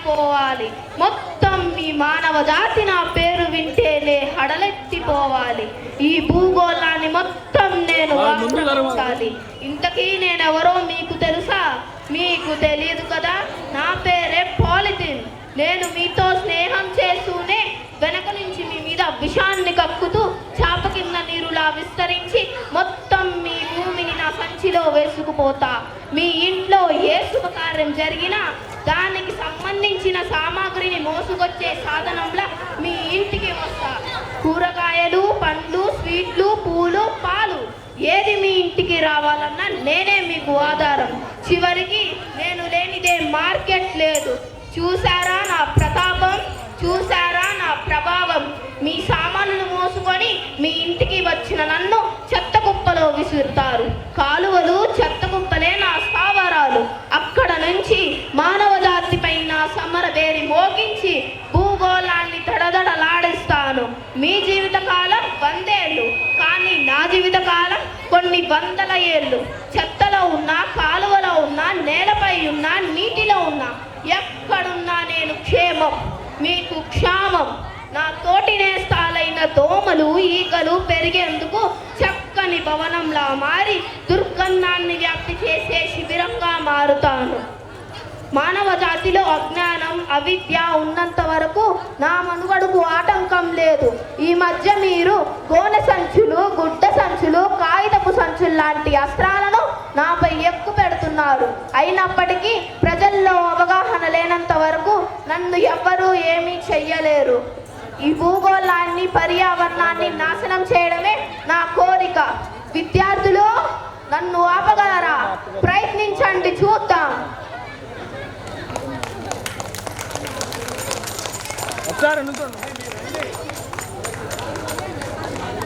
మారిపోవాలి. మొత్తం ఈ మానవ జాతి నా పేరు వింటేనే హడలెత్తిపోవాలి. ఈ భూగోళాన్ని మొత్తం నేను ఆక్రమించాలి. ఇంతకీ నేనెవరో మీకు తెలుసా? మీకు తెలియదు కదా. నా పేరే పాలిథిన్. నేను మీతో స్నేహం చేస్తూనే వెనక నుంచి మీ మీద విషాన్ని కక్కుతూ చాప కింద నీరులా విస్తరించి మొత్తం మీ భూమిని నా సంచిలో వేసుకుపోతా. మీ ఇంట్లో ఏ శుభకార్యం జరిగినా దానికి సంబంధించిన సామాగ్రిని మోసుకొచ్చే సాధనంలా మీ ఇంటికి వస్తా. కూరగాయలు, పండ్లు, స్వీట్లు, పూలు, పాలు ఏది మీ ఇంటికి రావాలన్నా నేనే మీకు ఆధారం. చివరికి నేను లేనిదే మార్కెట్ లేదు. చూసారా నా ప్రతాపం? చూసారా నా ప్రభావం? మీ సామాన్లు మోసుకొని మీ ఇంటికి వచ్చిన నన్ను చెత్త కుప్పలో విసురుతారు. కాలువలు చెత్త కుప్పలే నా స్థావరాలు. అక్కడ నుంచి మానవ జాతిపై నా సమర వేరి మోగించి భూగోళాన్ని దడదడలాడిస్తాను. మీ జీవితకాలం 100 ఏళ్ళు, కానీ నా జీవితకాలం కొన్ని వందల ఏళ్ళు. చెత్తలో ఉన్నా, కాలువలో ఉన్నా, నేలపై ఉన్నా, నీటిలో ఉన్నా, ఎక్కడున్నా నేను క్షేమం, మీకు క్షామం. నా తోటి నేస్తాలైన దోమలు, ఈగలు పెరిగేందుకు చక్కని భవనంలా మారి దుర్గంధాన్ని వ్యాప్తి చేసే శిబిరంగా మారుతాను. మానవ జాతిలో అజ్ఞానం, అవిద్య ఉన్నంత వరకు నా మనుగడకు ఆటంకం లేదు. ఈ మధ్య మీరు గోనె సంచులు, గుడ్డ సంచులు, కాగితపు సంచులు లాంటి అస్త్రాలను నాపై ఎక్కువ పెడుతున్నారు. అయినప్పటికీ ప్రజల్లో అవగాహన లేనంత వరకు నన్ను ఎవ్వరూ ఏమీ చెయ్యలేరు. ఈ భూగోళాన్ని, పర్యావరణాన్ని నాశనం చేయడమే నా కోరిక. విద్యార్థులు, నన్ను ఆపగలరా? ప్రయత్నించండి, చూద్దాం. ఒకసారి